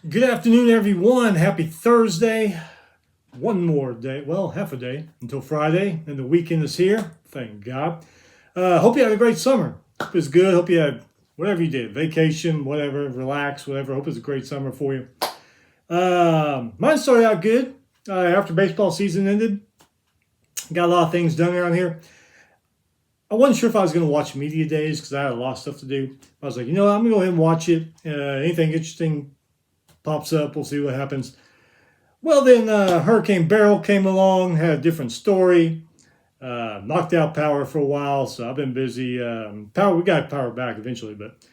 Good afternoon, everyone. Happy Thursday. One more day, well, half a day until Friday, and the weekend is here. Thank God. Hope you had a great summer. Hope it's good. Hope you had whatever you did, vacation, whatever, relax, whatever. Hope it's a great summer for you. Mine started out good after baseball season ended. Got a lot of things done around here. I wasn't sure if I was going to watch media days because I had a lot of stuff to do. I was like, I'm going to go ahead and watch it. Anything interesting pops up, we'll see what happens. Well, then Hurricane Beryl came along, had a different story, knocked out power for a while, so I've been busy. We got power back eventually, but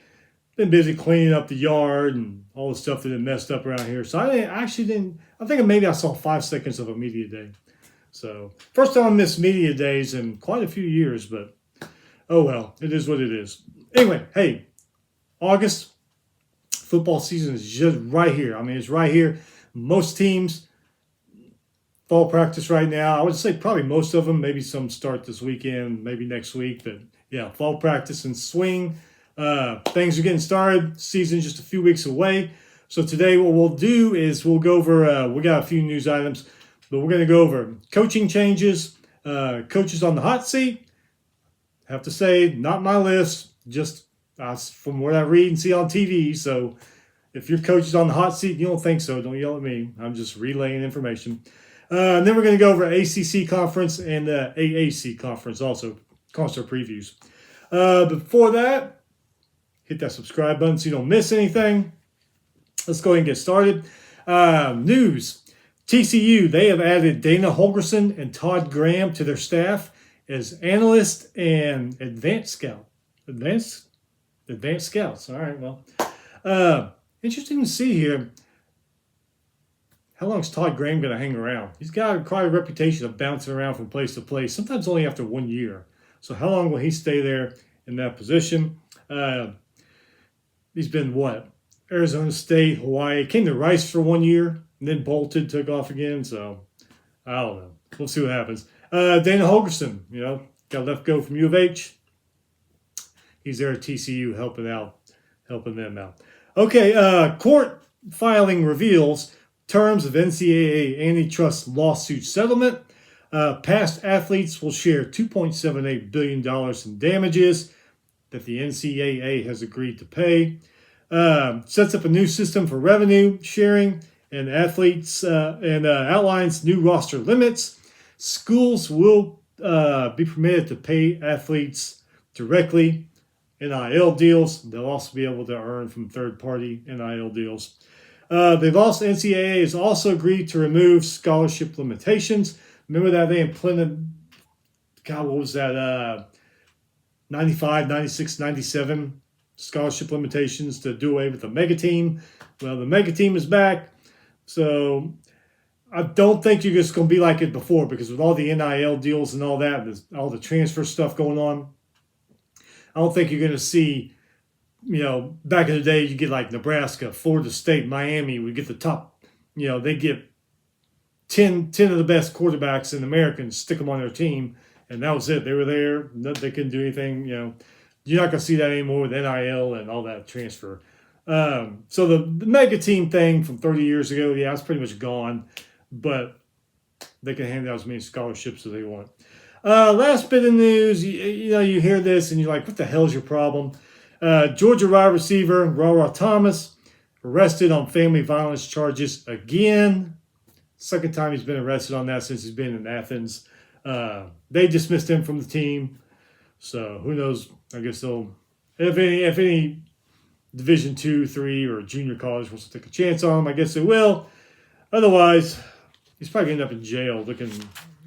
been busy cleaning up the yard and all the stuff that had messed up around here. So I actually didn't. I think maybe I saw 5 seconds of a media day. So first time I missed media days in quite a few years, but oh well, it is what it is. Anyway, hey, August football season is just right here. I mean, it's right here. Most teams fall practice right now. I would say probably most of them. Maybe some start this weekend, maybe next week. But yeah, fall practice and swing. Things are getting started. Season just a few weeks away. So today what we'll do is we'll go over, we got a few news items, but we're going to go over coaching changes, coaches on the hot seat. Have to say, not my list, just from what I read and see on TV. So if your coach is on the hot seat, you don't think so, don't yell at me. I'm just relaying information. And then we're going to go over ACC conference and AAC conference also, concert previews. Before that, hit that subscribe button so you don't miss anything. Let's go ahead and get started. News. TCU, they have added Dana Holgorsen and Todd Graham to their staff as analyst and advanced scout. Advanced scouts. All right, well. Interesting to see here. How long is Todd Graham going to hang around? He's got quite a reputation of bouncing around from place to place, sometimes only after 1 year. So how long will he stay there in that position? He's been what? Arizona State, Hawaii. Came to Rice for 1 year, and then bolted, took off again. So I don't know. We'll see what happens. Dana Holgorsen, got left go from U of H. He's there at TCU helping them out. Okay, court filing reveals terms of NCAA antitrust lawsuit settlement. Past athletes will share $2.78 billion in damages that the NCAA has agreed to pay. Sets up a new system for revenue sharing and athletes and outlines new roster limits. Schools will be permitted to pay athletes directly. NIL deals. They'll also be able to earn from third-party NIL deals. NCAA has also agreed to remove scholarship limitations. Remember that they implemented, what was that, 95, 96, 97 scholarship limitations to do away with the mega team. Well, the mega team is back. So I don't think you're just going to be like it before because with all the NIL deals and all that, all the transfer stuff going on, I don't think you're going to see, back in the day, you get like Nebraska, Florida State, Miami, we get the top, they get 10 of the best quarterbacks in America and stick them on their team. And that was it. They were there. They couldn't do anything. You're not going to see that anymore with NIL and all that transfer. So the mega team thing from 30 years ago, it's pretty much gone. But they can hand out as many scholarships as they want. Last bit of news, you hear this and you're like, what the hell is your problem? Georgia wide receiver Rara Thomas arrested on family violence charges again. Second time he's been arrested on that since he's been in Athens. They dismissed him from the team. So who knows? I guess they'll, if any Division 2, 3, or junior college wants to take a chance on him, I guess they will. Otherwise, he's probably going to end up in jail looking,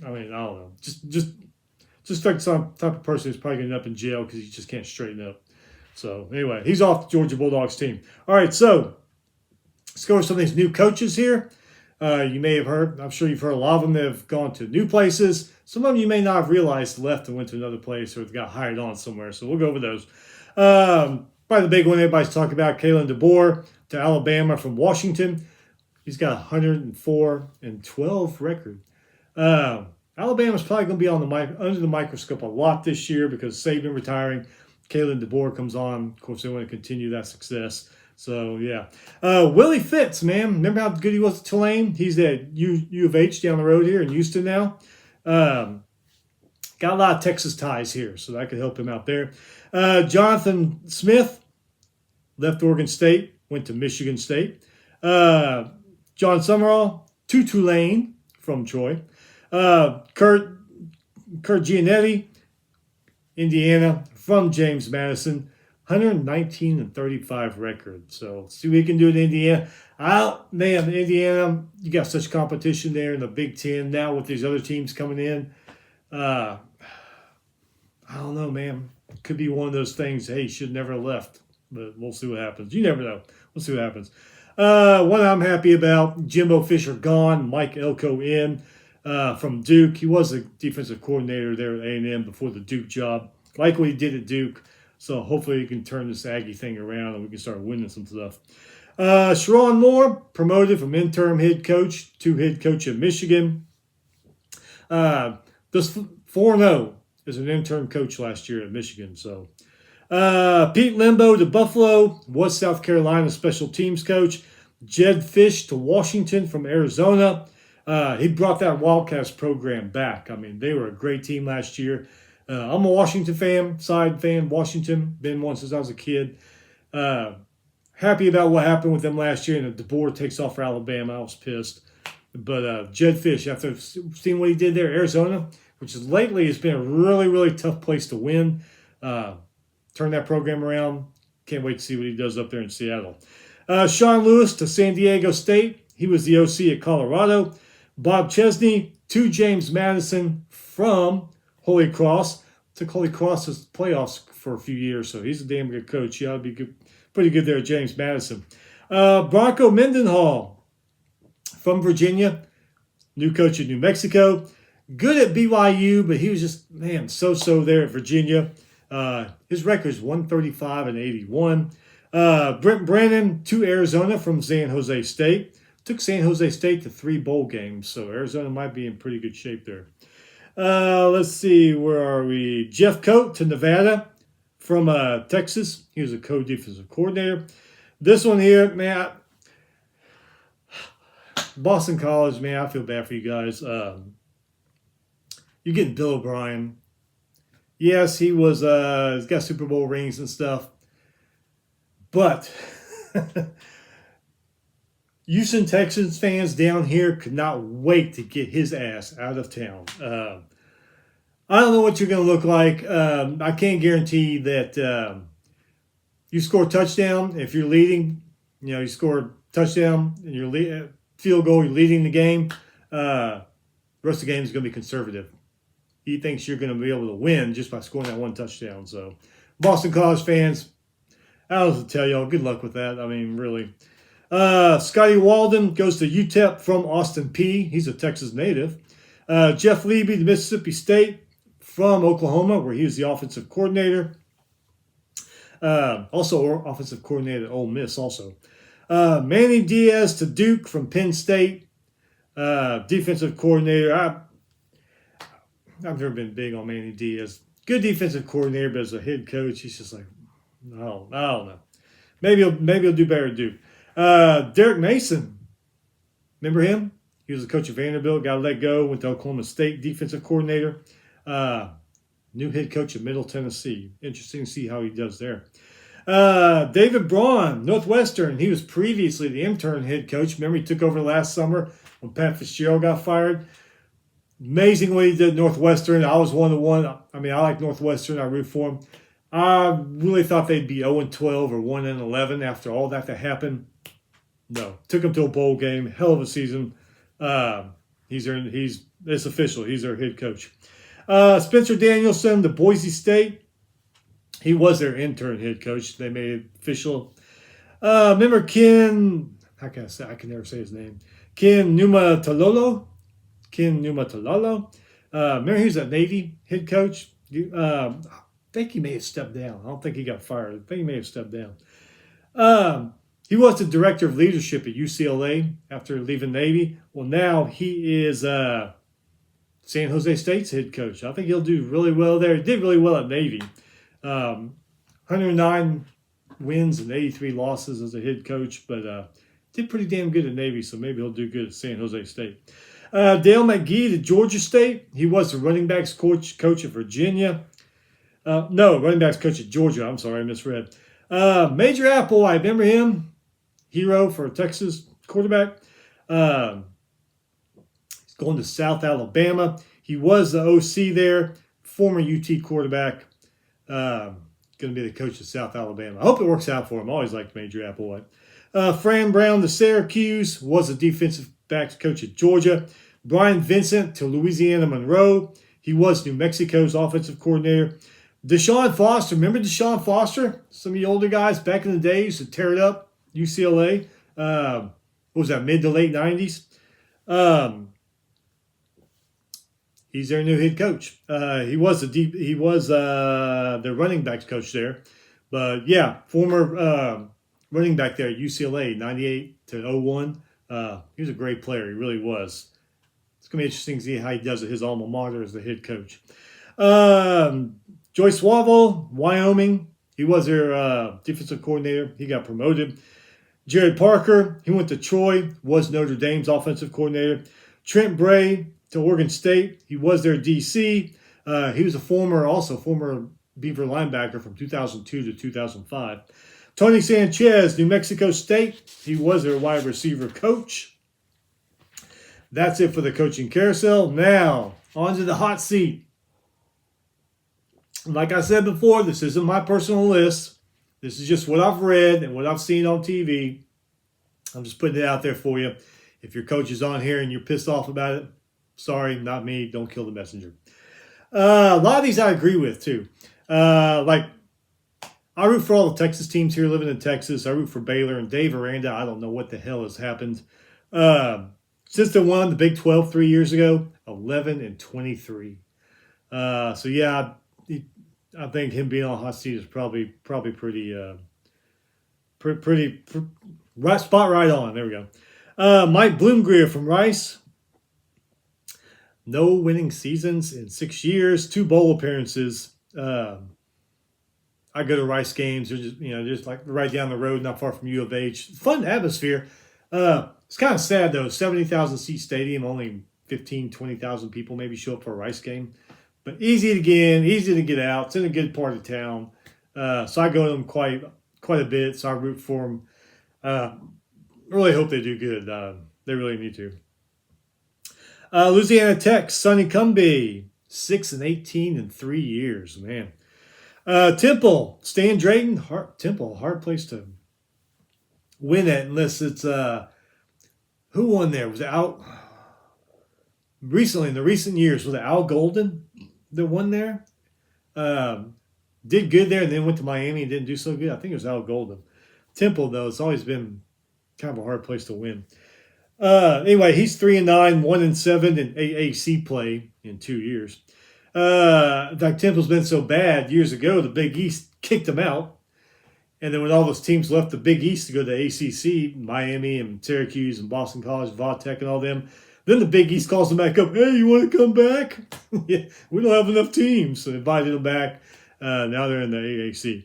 I don't know. Just like some type of person who's probably going to end up in jail because he just can't straighten up. So anyway, he's off the Georgia Bulldogs team. All right, so let's go over some of these new coaches here. You may have heard, I'm sure you've heard a lot of them that have gone to new places. Some of them you may not have realized left and went to another place or got hired on somewhere. So we'll go over those. Probably the big one everybody's talking about, Kalen DeBoer to Alabama from Washington. He's got 104-12 record. Alabama's probably going to be under the microscope a lot this year because Saban retiring, Kalen DeBoer comes on. Of course, they want to continue that success. So, yeah. Willie Fitz, man. Remember how good he was at Tulane? He's at U of H down the road here in Houston now. Got a lot of Texas ties here, so that could help him out there. Jonathan Smith left Oregon State, went to Michigan State. John Summerall to Tulane from Troy. Kurt Giannetti, Indiana, from James Madison. 119-35 record. So see what we can do in Indiana. Man, Indiana, you got such competition there in the Big Ten now with these other teams coming in. I don't know, man. Could be one of those things. Hey, should never have left, but we'll see what happens. You never know. We'll see what happens. One I'm happy about: Jimbo Fisher gone, Mike Elko in from Duke. He was a defensive coordinator there at A&M before the Duke job. Like what he did at Duke. So hopefully he can turn this Aggie thing around and we can start winning some stuff. Sherrone Moore, promoted from interim head coach to head coach at Michigan. This 4-0 as an interim coach last year at Michigan. So Pete Lembo to Buffalo, was South Carolina special teams coach. Jed Fish to Washington from Arizona. He brought that Wildcats program back. I mean, they were a great team last year. I'm a Washington fan, Washington, been one since I was a kid. Happy about what happened with them last year, and if DeBoer takes off for Alabama, I was pissed. But Jed Fish, after seeing what he did there, Arizona, which is lately has been a really, really tough place to win, turn that program around. Can't wait to see what he does up there in Seattle. Sean Lewis to San Diego State. He was the OC at Colorado. Bob Chesney to James Madison from Holy Cross. Took Holy Cross's playoffs for a few years, so he's a damn good coach. He ought to be good, pretty good there at James Madison. Bronco Mendenhall from Virginia, new coach at New Mexico. Good at BYU, but he was just, man, so-so there at Virginia. His record is 135-81. Brent Brennan to Arizona from San Jose State. Took San Jose State to 3 bowl games, so Arizona might be in pretty good shape there. Let's see, where are we? Jeff Coat to Nevada from Texas. He was a co-defensive coordinator. This one here, man, Boston College, man, I feel bad for you guys. You're getting Bill O'Brien. Yes, he was, he's got Super Bowl rings and stuff. But Houston Texans fans down here could not wait to get his ass out of town. I don't know what you're going to look like. I can't guarantee that you score a touchdown. If you're leading, you score a touchdown and you're field goal, you're leading the game. The rest of the game is going to be conservative. He thinks you're going to be able to win just by scoring that one touchdown. So, Boston College fans, I don't know what to tell y'all. Good luck with that. I mean, really. Scotty Walden goes to UTEP from Austin Peay. He's a Texas native. Jeff Levy to Mississippi State from Oklahoma, where he was the offensive coordinator. Also offensive coordinator at Ole Miss also. Manny Diaz to Duke from Penn State. Defensive coordinator. I've never been big on Manny Diaz. Good defensive coordinator, but as a head coach, he's just like, I don't know. Maybe he'll do better at Duke. Derek Mason, remember him? He was the coach of Vanderbilt, got let go, went to Oklahoma State, defensive coordinator. New head coach of Middle Tennessee. Interesting to see how he does there. David Braun, Northwestern. He was previously the intern head coach. Remember, he took over last summer when Pat Fitzgerald got fired. Amazing what he did at Northwestern. I was one of the one. I mean, I like Northwestern. I root for him. I really thought they'd be 0-12 or 1-11 after all that happened. No, took them to a bowl game. Hell of a season. It's official. He's their head coach. Spencer Danielson, to Boise State. He was their intern head coach. They made it official. Remember Ken? How can I say? I can never say his name. Ken Numatalolo. Remember he was a Navy head coach. I think he may have stepped down. I don't think he got fired. I think he may have stepped down. He was the director of leadership at UCLA after leaving Navy. Well, now he is San Jose State's head coach. I think he'll do really well there. He did really well at Navy. 109 wins and 83 losses as a head coach, but did pretty damn good at Navy, so maybe he'll do good at San Jose State. Dale McGee to Georgia State. He was the running backs coach at Virginia. No, running backs coach at Georgia. I'm sorry, I misread. Major Applewhite, remember him? Hero for Texas quarterback. He's going to South Alabama. He was the OC there, former UT quarterback. Going to be the coach of South Alabama. I hope it works out for him. I always liked Major Applewhite. Fran Brown to Syracuse, was a defensive backs coach at Georgia. Brian Vincent to Louisiana Monroe. He was New Mexico's offensive coordinator. Deshaun Foster, remember Deshaun Foster? Some of the older guys back in the day used to tear it up. UCLA. What was that, mid to late 90s? He's their new head coach. He was the running backs coach there. But yeah, former running back there at UCLA, 98 to 01. He was a great player. He really was. It's going to be interesting to see how he does at his alma mater as the head coach. Joyce Waddle, Wyoming. He was their defensive coordinator. He got promoted. Jared Parker, he went to Troy, was Notre Dame's offensive coordinator. Trent Bray to Oregon State. He was their DC. He was a former Beaver linebacker from 2002 to 2005. Tony Sanchez, New Mexico State. He was their wide receiver coach. That's it for the coaching carousel. Now, on to the hot seat. Like I said before, this isn't my personal list. This is just what I've read and what I've seen on TV. I'm just putting it out there for you. If your coach is on here and you're pissed off about it, sorry, not me. Don't kill the messenger. A lot of these I agree with, too. I root for all the Texas teams here living in Texas. I root for Baylor and Dave Aranda. I don't know what the hell has happened. Since they won the Big 12 3 years ago, 11-23. So, yeah, I think him being on hot seat is probably pretty right spot right on. There we go. Mike Bloomgreer from Rice. No winning seasons in 6 years, 2 bowl appearances. I go to Rice games. They're just like right down the road, not far from U of H. Fun atmosphere. It's kind of sad though. 70,000 seat stadium, only 15, 20,000 people maybe show up for a Rice game. But easy to get in, easy to get out. It's in a good part of town. So I go to them quite a bit. So I root for them. Really hope they do good. They really need to. Louisiana Tech, Sonny Cumbie, 6-18 in 3 years, man. Temple, Stan Drayton, hard place to win at unless it's who won there? Was it Al recently in the recent years? Was it Al Golden that won there? Did good there and then went to Miami and didn't do so good. I think it was Al Golden. Temple though, it's always been kind of a hard place to win. Anyway, he's 3-9, 1-7 in AAC play in 2 years. In fact, Temple's been so bad years ago, the Big East kicked him out. And then when all those teams left the Big East to go to ACC, Miami and Syracuse and Boston College, Vautech and all them, then the Big East calls them back up. Hey, you want to come back? Yeah, we don't have enough teams. So they invited them back. Now they're in the AAC.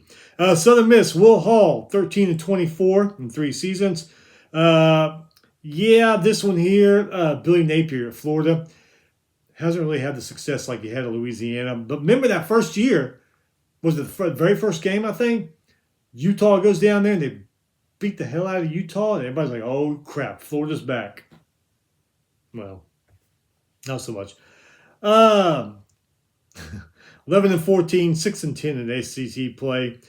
Southern Miss, Will Hall, 13-24 in 3 seasons. This one here, Billy Napier at Florida. Hasn't really had the success like he had at Louisiana. But remember that first year, was it the very first game, I think? Utah goes down there and they beat the hell out of Utah. And everybody's like, oh, crap, Florida's back. Well, not so much. 11-14, 6-10 in ACC play.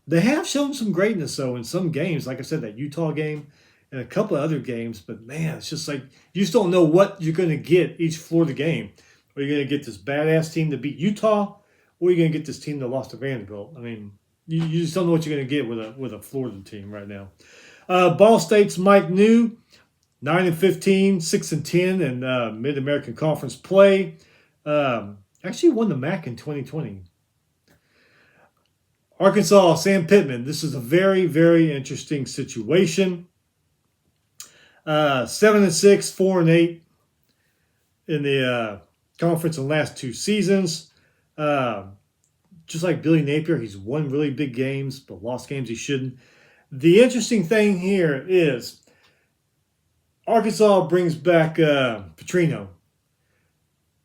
They have shown some greatness, though, in some games. Like I said, that Utah game and a couple of other games. But, man, it's just like you just don't know what you're going to get each Florida game. Are you going to get this badass team to beat Utah, or are you going to get this team that lost to Vanderbilt? I mean, you just don't know what you're going to get with a Florida team right now. Ball State's Mike New, 9-15, 6-10 in Mid-American Conference play. Actually won the MAC in 2020. Arkansas, Sam Pittman. This is a very, very interesting situation. 7-6, 4-8 in the conference in the last 2 seasons. just like Billy Napier, he's won really big games, but lost games he shouldn't. The interesting thing here is Arkansas brings back Petrino.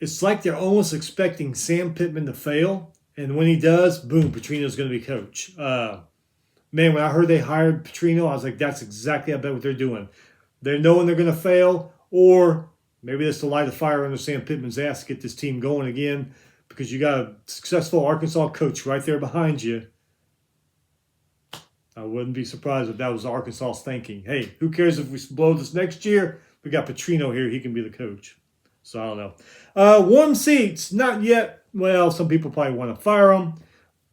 It's like they're almost expecting Sam Pittman to fail, and when he does, boom, Petrino's going to be coach. Man, when I heard they hired Petrino, I was like, that's exactly, I bet, what they're doing. They're knowing they're going to fail, or maybe that's to light a fire under Sam Pittman's ass to get this team going again, because you got a successful Arkansas coach right there behind you. I wouldn't be surprised if that was Arkansas's thinking. Hey, who cares if we blow this next year? We got Petrino here. He can be the coach. So I don't know. Warm seats, not yet. Well, some people probably want to fire him.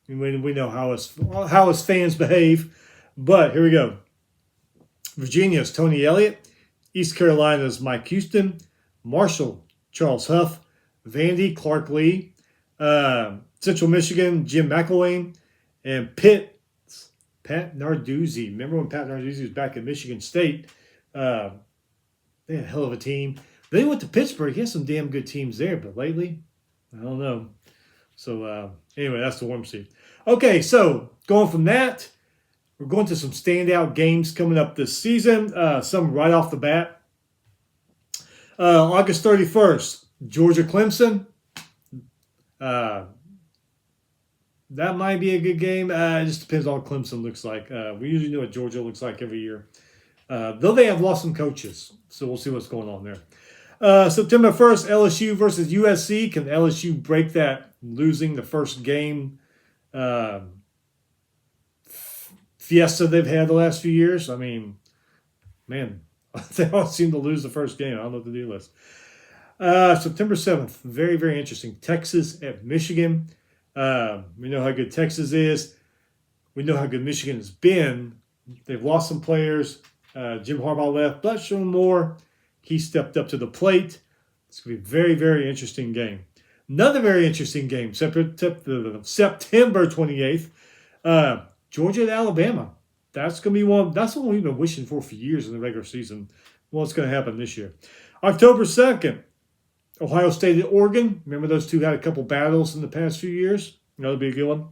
We know how his fans behave. But here we go. Virginia's Tony Elliott. East Carolina's Mike Houston. Marshall, Charles Huff. Vandy, Clark Lee. Central Michigan, Jim McElwain. And Pitt, Pat Narduzzi. Remember when Pat Narduzzi was back at Michigan State? They had a hell of a team. Then he went to Pittsburgh. He has some damn good teams there, but lately, I don't know. So anyway, that's the warm seat. Okay, so going from that, we're going to some standout games coming up this season. Some right off the bat. August 31st, Georgia-Clemson. That might be a good game. It just depends on what Clemson looks like. We usually know what Georgia looks like every year. Though they have lost some coaches, so we'll see what's going on there. September 1st, LSU versus USC. Can LSU break that losing the first game fiesta they've had the last few years? I mean, man, they all seem to lose the first game. I don't know what the deal is. September 7th, very, very interesting. Texas at Michigan. We know how good Texas is. We know how good Michigan has been. They've lost some players. Jim Harbaugh left, but Sherman Moore, he stepped up to the plate. It's going to be a very, very interesting game. Another very interesting game, September 28th, Georgia at Alabama. That's going to be one. That's what we've been wishing for years in the regular season. Well, it's going to happen this year. October 2nd, Ohio State at Oregon. Remember those two had a couple battles in the past few years? That'll be a good one.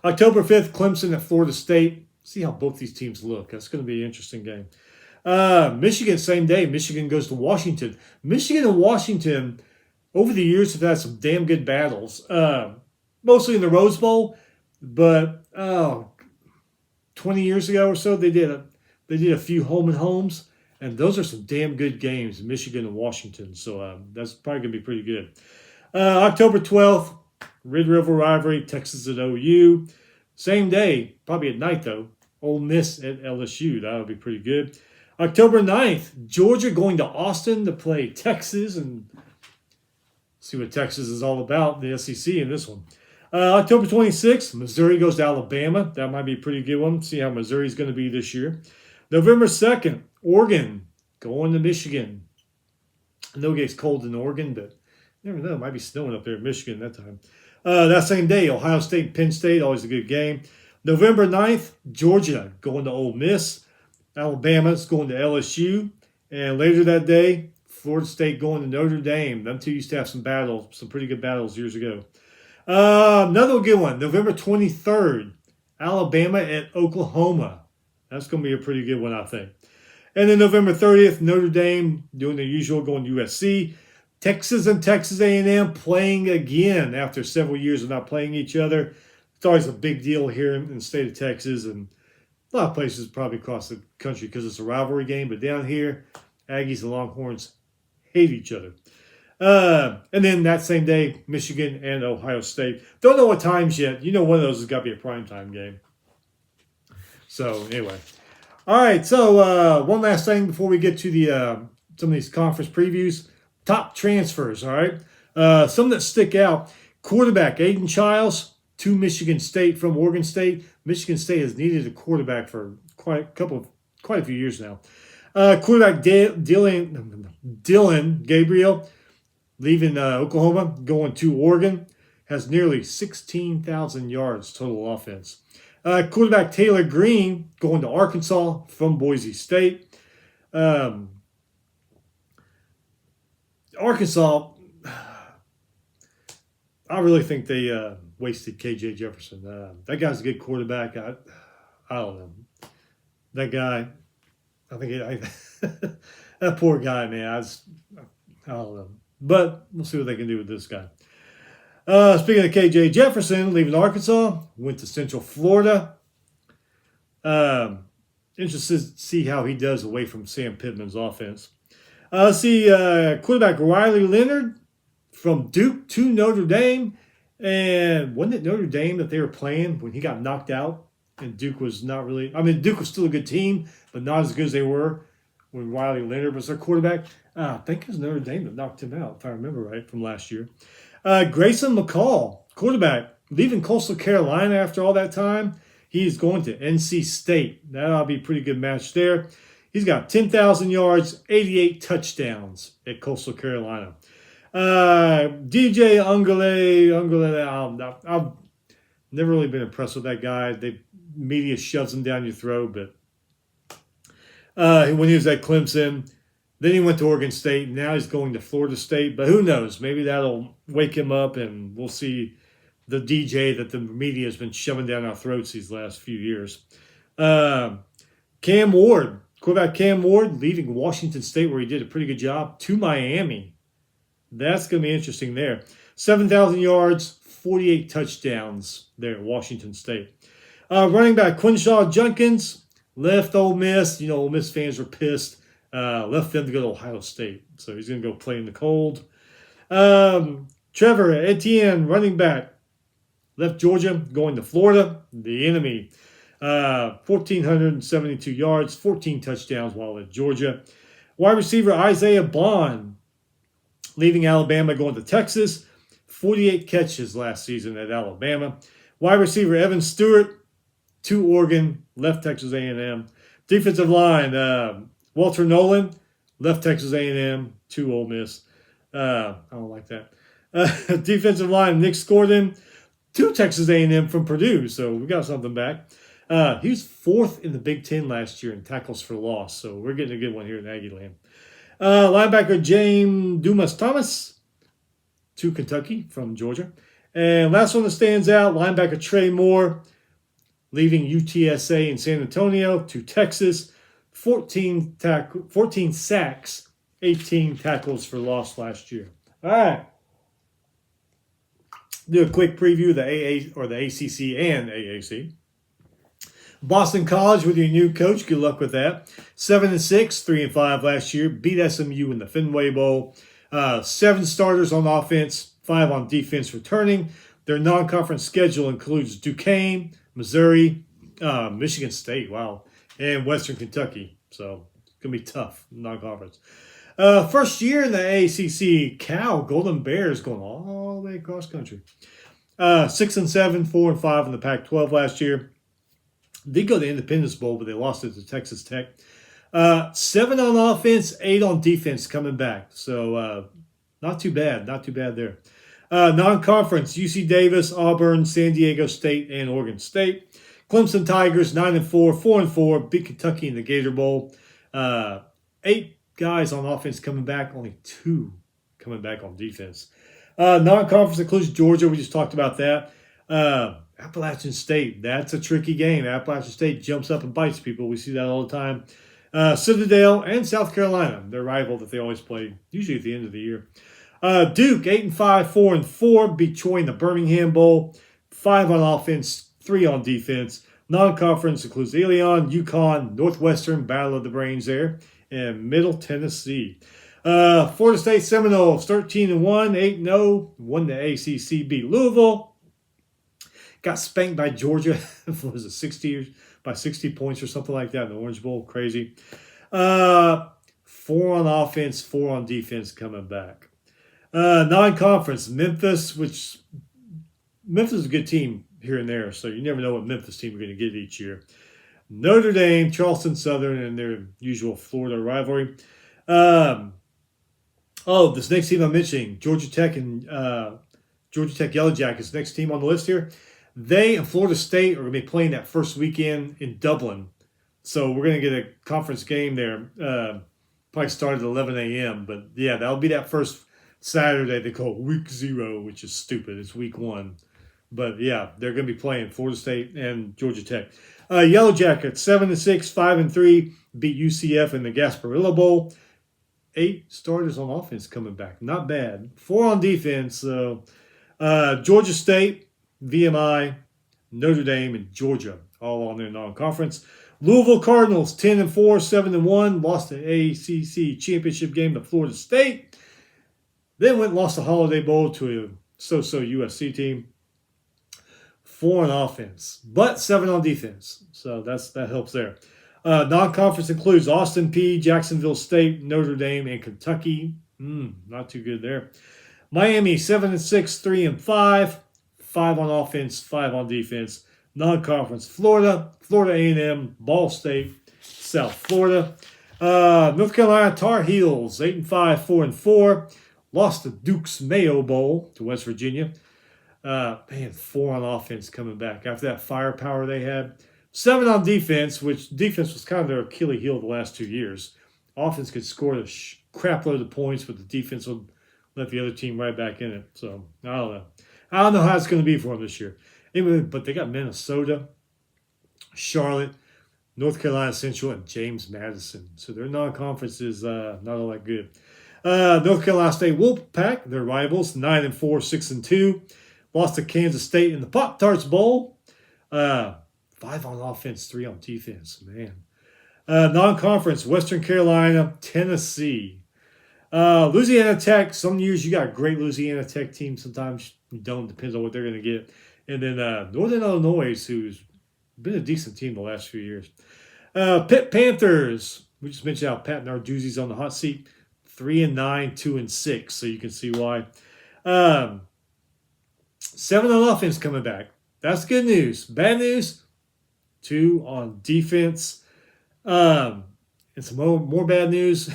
October 5th, Clemson at Florida State. See how both these teams look. That's going to be an interesting game. Michigan, same day. Michigan goes to Washington. Michigan and Washington, over the years, have had some damn good battles. Mostly in the Rose Bowl, but 20 years ago or so, they did a few home and homes, and those are some damn good games, Michigan and Washington. So that's probably going to be pretty good. October 12th, Red River rivalry, Texas at OU. Same day, probably at night though, Ole Miss at LSU. That would be pretty good. October 9th, Georgia going to Austin to play Texas and see what Texas is all about, the SEC in this one. October 26th, Missouri goes to Alabama. That might be a pretty good one. See how Missouri's going to be this year. November 2nd, Oregon going to Michigan. I know it gets cold in Oregon, but you never know. It might be snowing up there in Michigan that time. That same day, Ohio State, Penn State, always a good game. November 9th, Georgia going to Ole Miss. Alabama's going to LSU. And later that day, Florida State going to Notre Dame. Them two used to have some battles, some pretty good battles years ago. Another good one, November 23rd, Alabama at Oklahoma. That's going to be a pretty good one, I think. And then November 30th, Notre Dame doing their usual, going to USC. Texas and Texas A&M playing again after several years of not playing each other. It's always a big deal here in the state of Texas and a lot of places probably across the country because it's a rivalry game. But down here, Aggies and Longhorns hate each other. And then that same day, Michigan and Ohio State. Don't know what times yet. You know one of those has got to be a primetime game. So anyway. All right, so one last thing before we get to the some of these conference previews. Top transfers, all right? Some that stick out. Quarterback, Aiden Childs to Michigan State from Oregon State. Michigan State has needed a quarterback for quite a few years now. Quarterback Dylan Gabriel, leaving Oklahoma, going to Oregon, has nearly 16,000 yards total offense. Quarterback Taylor Green, going to Arkansas from Boise State. Arkansas, I really think they wasted KJ Jefferson. That guy's a good quarterback. I don't know. That guy, I think that poor guy, man. I don't know. But we'll see what they can do with this guy. Speaking of KJ Jefferson, leaving Arkansas, went to Central Florida. Interested to see how he does away from Sam Pittman's offense. Quarterback Riley Leonard from Duke to Notre Dame. And wasn't it Notre Dame that they were playing when he got knocked out? And Duke was not really, Duke was still a good team, but not as good as they were when Riley Leonard was their quarterback. I think it was Notre Dame that knocked him out, if I remember right, from last year. Grayson McCall, quarterback, leaving Coastal Carolina after all that time. He's going to NC State. That'll be a pretty good match there. He's got 10,000 yards, 88 touchdowns at Coastal Carolina. DJ Ungale, I've never really been impressed with that guy. The media shoves him down your throat, but when he was at Clemson, then he went to Oregon State. Now he's going to Florida State, but who knows? Maybe that'll wake him up, and we'll see the DJ that the media has been shoving down our throats these last few years. Cam Ward, quarterback Cam Ward, leaving Washington State, where he did a pretty good job, to Miami. That's going to be interesting there. 7,000 yards, 48 touchdowns there at Washington State. Running back Quinshaw Junkins left Ole Miss. Ole Miss fans were pissed. Left them to go to Ohio State. So he's going to go play in the cold. Trevor Etienne, running back, left Georgia, going to Florida, the enemy. 1,472 yards, 14 touchdowns while at Georgia. Wide receiver Isaiah Bond, leaving Alabama, going to Texas. 48 catches last season at Alabama. Wide receiver Evan Stewart to Oregon, left Texas A&M. Defensive line, Walter Nolan, left Texas A&M to Ole Miss. I don't like that. Defensive line, Nick Scordon to Texas A&M from Purdue. So we got something back. He was fourth in the Big Ten last year in tackles for loss. So we're getting a good one here in Aggie Land. Linebacker James Dumas-Thomas to Kentucky from Georgia. And last one that stands out, linebacker Trey Moore, leaving UTSA in San Antonio to Texas. 14 sacks, 18 tackles for loss last year. All right. Do a quick preview of the ACC and AAC. Boston College with your new coach. Good luck with that. 7-6, 3-5 last year. Beat SMU in the Fenway Bowl. 7 starters on offense, 5 on defense returning. Their non-conference schedule includes Duquesne, Missouri, Michigan State, wow, and Western Kentucky. So it's going to be tough, non-conference. First year in the ACC, Golden Bears going all the way across country. 6-7, 4-5 in the Pac-12 last year. Did go to the Independence Bowl, but they lost it to Texas Tech. 7 on offense, 8 on defense coming back. So not too bad. Not too bad there. Non-conference, UC Davis, Auburn, San Diego State, and Oregon State. Clemson Tigers, 9-4, 4-4, beat Kentucky in the Gator Bowl. 8 guys on offense coming back, only 2 coming back on defense. Non-conference includes Georgia. We just talked about that. Appalachian State, that's a tricky game. Appalachian State jumps up and bites people. We see that all the time. Citadel and South Carolina, their rival that they always play, usually at the end of the year. Duke, 8-5, 4-4, beat Troy in the Birmingham Bowl. 5 on offense, 3 on defense. Non-conference includes Leon, UConn, Northwestern, Battle of the Brains there, and Middle Tennessee. Florida State Seminoles, 13-1, 8-0, won the ACC, beat Louisville. Got spanked by Georgia, what was it, 60 points or something like that in the Orange Bowl. Crazy. 4 on offense, 4 on defense coming back. Non-conference, Memphis is a good team here and there, so you never know what Memphis team are going to get each year. Notre Dame, Charleston Southern, and their usual Florida rivalry. This next team I'm mentioning, Georgia Tech and Georgia Tech Yellow Jackets, next team on the list here. They and Florida State are going to be playing that first weekend in Dublin. So we're going to get a conference game there. Probably start at 11 a.m. But, yeah, that'll be that first Saturday they call Week 0, which is stupid. It's Week 1. But yeah, they're going to be playing Florida State and Georgia Tech. Yellow Jackets 7-6, 5-3, beat UCF in the Gasparilla Bowl. 8 starters on offense coming back, not bad. 4 on defense. So Georgia State, VMI, Notre Dame, and Georgia all on their non-conference. Louisville Cardinals 10-4, 7-1, lost the ACC championship game to Florida State. Then went and lost the Holiday Bowl to a so-so USC team. 4 on offense, but 7 on defense. So that helps there. Non-conference includes Austin Peay, Jacksonville State, Notre Dame, and Kentucky. Not too good there. Miami 7-6, 3-5, 5 on offense, 5 on defense. Non-conference Florida, Florida A&M, Ball State, South Florida. North Carolina Tar Heels 8-5, 4-4. Lost the Duke's Mayo Bowl to West Virginia. 4 on offense coming back after that firepower they had. 7 on defense, which defense was kind of their Achilles heel the last 2 years. Offense could score a crap load of points, but the defense would let the other team right back in it. So, I don't know. I don't know how it's going to be for them this year. Anyway, but they got Minnesota, Charlotte, North Carolina Central, and James Madison. So their non-conference is not all that good. North Carolina State Wolfpack, their rivals, 9-4, 6-2. Lost to Kansas State in the Pop-Tarts Bowl. 5 on offense, 3 on defense. Man. Non-conference, Western Carolina, Tennessee. Louisiana Tech, some years you got a great Louisiana Tech team. Sometimes you don't. Depends on what they're going to get. And then Northern Illinois, who's been a decent team the last few years. Pitt Panthers, we just mentioned how Pat Narduzzi's on the hot seat. 3-9, 2-6, so you can see why. 7 on offense coming back. That's good news. Bad news, 2 on defense. And some more bad news.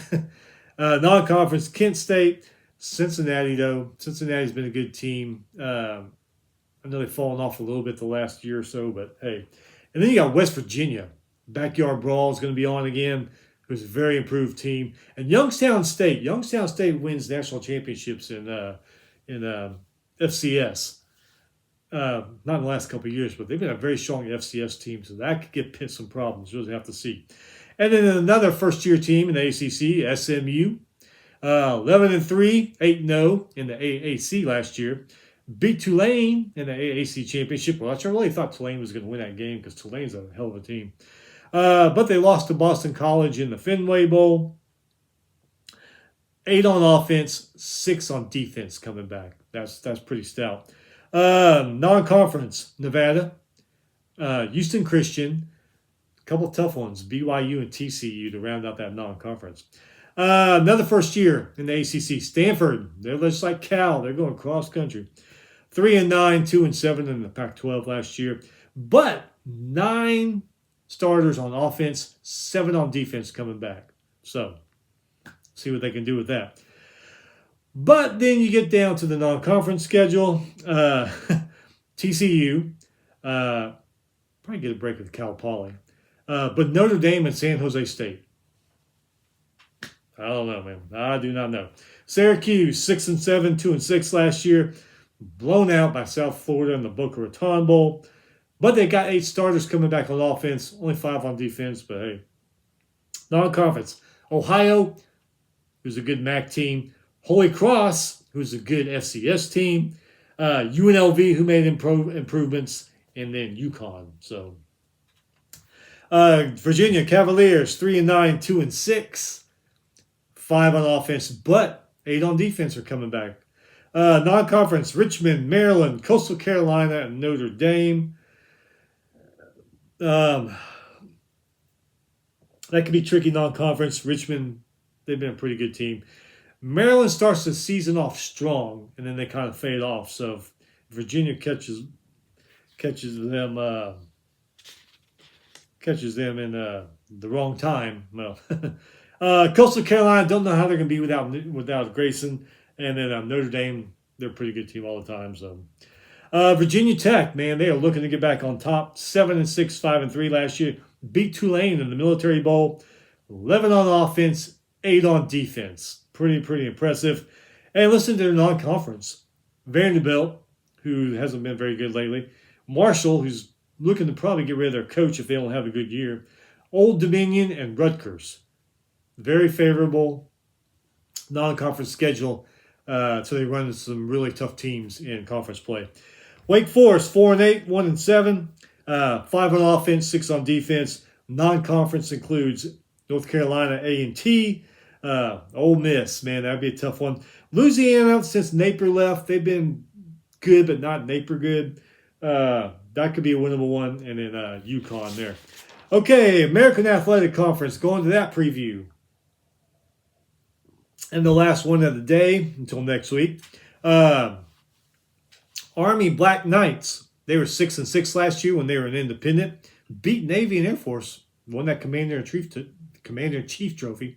Non-conference, Kent State, Cincinnati, though. Cincinnati's been a good team. I know they've fallen off a little bit the last year or so, but hey. And then you got West Virginia. Backyard Brawl is going to be on again. Who's a very improved team. And Youngstown State. Youngstown State wins national championships in FCS. Not in the last couple of years, but they've been a very strong FCS team, so that could get Pitt some problems. We'll have to see. And then another first-year team in the ACC, SMU. 11-3, 8-0 in the AAC last year. Beat Tulane in the AAC championship. Well, I really thought Tulane was going to win that game because Tulane's a hell of a team. But they lost to Boston College in the Fenway Bowl. 8 on offense, 6 on defense coming back. That's pretty stout. Non-conference, Nevada, Houston Christian, a couple tough ones, BYU and TCU to round out that non-conference. Another first year in the ACC, Stanford. They're just like Cal. They're going cross country. 3-9, 2-7 in the Pac-12 last year. But 9 starters on offense, 7 on defense coming back. So, see what they can do with that. But then you get down to the non-conference schedule. TCU, probably get a break with Cal Poly. But Notre Dame and San Jose State. I don't know, man. I do not know. Syracuse, 6-7, 2-6 last year. Blown out by South Florida in the Boca Raton Bowl. But they got 8 starters coming back on offense. Only 5 on defense, but hey. Non-conference. Ohio, who's a good MAC team. Holy Cross, who's a good FCS team. UNLV, who made improvements. And then UConn. So, Virginia Cavaliers, 3-9, 2-6. 5 on offense, but 8 on defense are coming back. Non-conference, Richmond, Maryland, Coastal Carolina, and Notre Dame. That could be tricky non-conference. Richmond, they've been a pretty good team. Maryland starts the season off strong, and then they kind of fade off. So if Virginia catches them in the wrong time, well... Coastal Carolina, don't know how they're going to be without Grayson. And then Notre Dame, they're a pretty good team all the time. So, Virginia Tech, man, they are looking to get back on top. 7-6, 5-3 last year. Beat Tulane in the Military Bowl. 11 on offense, 8 on defense. Pretty impressive. And listen to their non-conference. Vanderbilt, who hasn't been very good lately. Marshall, who's looking to probably get rid of their coach if they don't have a good year. Old Dominion and Rutgers. Very favorable non-conference schedule. So they run into some really tough teams in conference play. Wake Forest, 4-8, 1-7. 5 on offense, 6 on defense. Non-conference includes North Carolina A&T. Ole Miss, man, that'd be a tough one. Louisiana, since Napier left, they've been good, but not Napier good. That could be a winnable one. And then UConn there. Okay, American Athletic Conference, going to that preview. And the last one of the day until next week. Army Black Knights. They were 6-6 last year when they were an independent. Beat Navy and Air Force. Won that Commander-in-Chief trophy.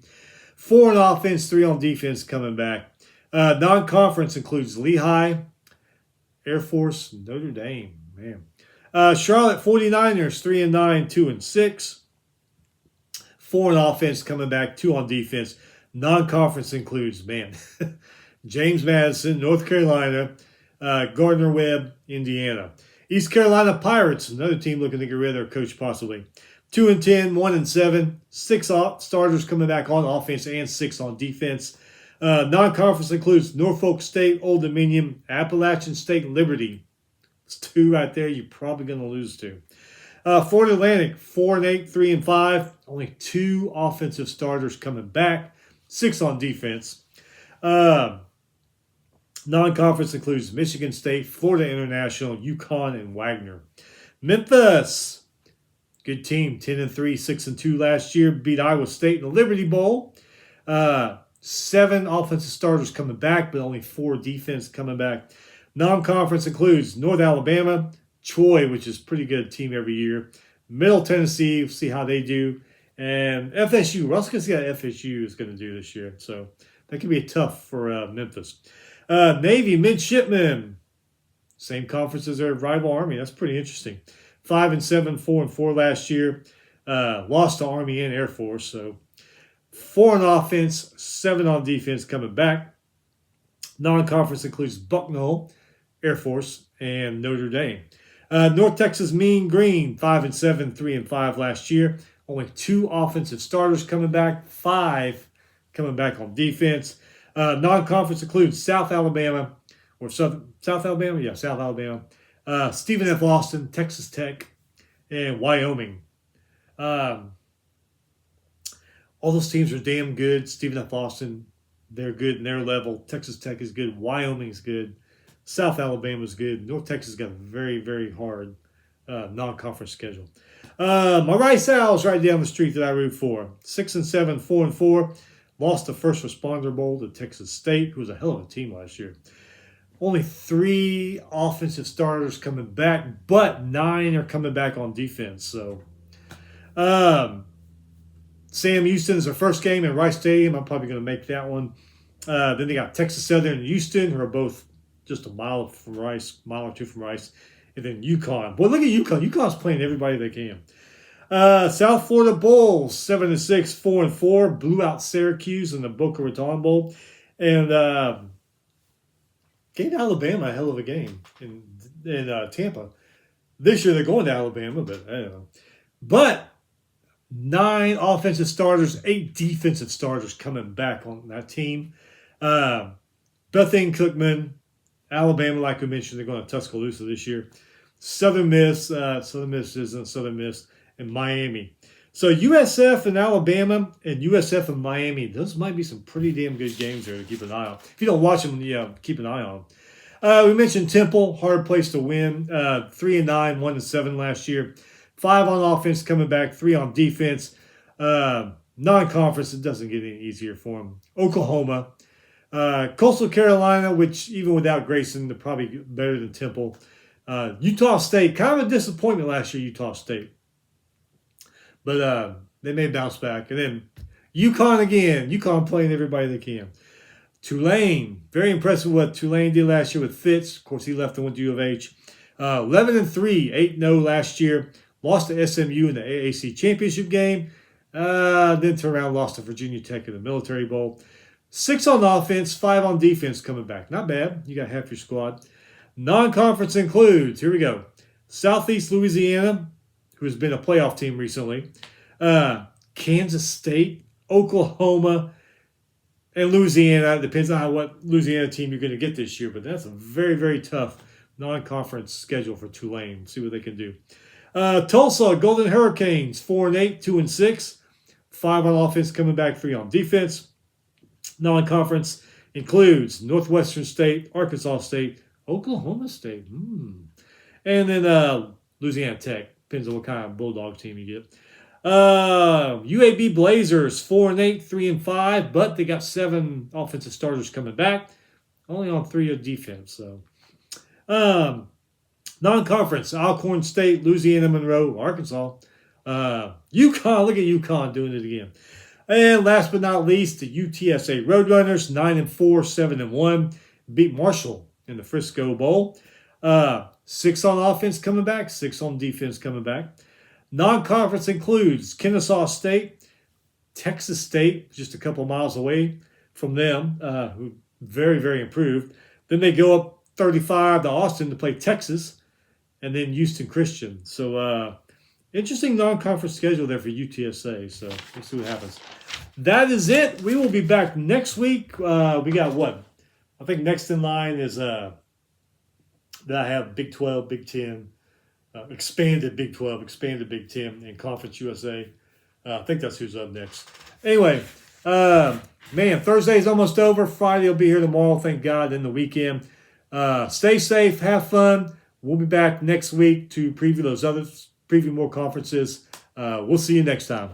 4 on offense, 3 on defense coming back. Non-conference includes Lehigh, Air Force, Notre Dame. Man. Charlotte 49ers, 3-9, 2-6. 4 on offense coming back, 2 on defense. Non-conference includes, man, James Madison, North Carolina, Gardner-Webb, Indiana. East Carolina Pirates, another team looking to get rid of their coach possibly. 2-10, 1-7, 6 starters coming back on offense and 6 on defense. Non-conference includes Norfolk State, Old Dominion, Appalachian State, Liberty. It's 2 right there you're probably going to lose to. Florida Atlantic, 4-8, 3-5. Only 2 offensive starters coming back. 6 on defense. Non-conference includes Michigan State, Florida International, UConn, and Wagner. Memphis, good team, 10-3, 6-2 last year. Beat Iowa State in the Liberty Bowl. 7 offensive starters coming back, but only 4 defense coming back. Non-conference includes North Alabama, Troy, which is a pretty good team every year. Middle Tennessee, we'll see how they do. And FSU. We're also going to see how FSU is going to do this year. So that could be tough for Memphis. Navy Midshipmen. Same conference as their rival Army. That's pretty interesting. 5-7, 4-4 last year. Lost to Army and Air Force. So 4 on offense, 7 on defense coming back. Non-conference includes Bucknell, Air Force, and Notre Dame. North Texas Mean Green, 5-7, 3-5 last year. Only 2 offensive starters coming back, 5 coming back on defense. Non-conference includes South Alabama, Stephen F. Austin, Texas Tech, and Wyoming. All those teams are damn good. Stephen F. Austin, they're good in their level. Texas Tech is good. Wyoming's good. South Alabama's good. North Texas got a very, very hard non-conference schedule. My Rice Owls right down the street that I root for. 6-7, 4-4. Lost the First Responder Bowl to Texas State, who was a hell of a team last year. Only 3 offensive starters coming back, but 9 are coming back on defense. So, Sam Houston is their first game in Rice Stadium. I'm probably going to make that one. Then they got Texas Southern and Houston, who are both just a mile or 2 from Rice. And then UConn. Boy, look at UConn. UConn's playing everybody they can. South Florida Bulls, 7-6, 4-4. Blew out Syracuse in the Boca Raton Bowl. And gave Alabama a hell of a game in Tampa. This year they're going to Alabama, but I don't know. But 9 offensive starters, 8 defensive starters coming back on that team. Bethune Cookman, Alabama, like we mentioned, they're going to Tuscaloosa this year. Southern Miss isn't Southern Miss, and Miami. So USF and Alabama and USF and Miami, those might be some pretty damn good games there to keep an eye on. If you don't watch them, keep an eye on them. We mentioned Temple, hard place to win. 3-9, 1-7 last year. 5 on offense coming back, 3 on defense. Non-conference, it doesn't get any easier for them. Oklahoma. Coastal Carolina, which even without Grayson, they're probably better than Temple. Utah State, kind of a disappointment last year, Utah State. But they may bounce back. And then UConn again. UConn playing everybody they can. Tulane, very impressive what Tulane did last year with Fitz. Of course, he left and went to U of H. 11-3, 8-0 last year. Lost to SMU in the AAC championship game. Then turned around, lost to Virginia Tech in the Military Bowl. 6 on offense, 5 on defense coming back. Not bad. You got half your squad. Non-conference includes, here we go, Southeast Louisiana, who has been a playoff team recently, Kansas State, Oklahoma, and Louisiana. It depends on what Louisiana team you're going to get this year, but that's a very, very tough non-conference schedule for Tulane. See what they can do. Tulsa, Golden Hurricanes, 4-8, 2-6, 5 on offense, coming back 3 on defense. Non-conference includes Northwestern State, Arkansas State, Oklahoma State, and then Louisiana Tech. Depends on what kind of Bulldog team you get. UAB Blazers, 4-8, 3-5, but they got 7 offensive starters coming back, only on 3 of defense. So, non-conference: Alcorn State, Louisiana Monroe, Arkansas, UConn. Look at UConn doing it again. And last but not least, the UTSA Roadrunners, 9-4, 7-1, beat Marshall in the Frisco Bowl. 6 on offense coming back, 6 on defense coming back. Non-conference includes Kennesaw State, Texas State, just a couple miles away from them, who very, very improved. Then they go up 35 to Austin to play Texas, and then Houston Christian. So, interesting non-conference schedule there for UTSA. So we'll see what happens. That is it. We will be back next week. We got what? I think next in line is that I have Big 12, Big 10, expanded Big 12, expanded Big 10, and Conference USA. I think that's who's up next. Anyway, man, Thursday's almost over. Friday will be here tomorrow, thank God, in the weekend. Stay safe, have fun. We'll be back next week to preview more conferences. We'll see you next time.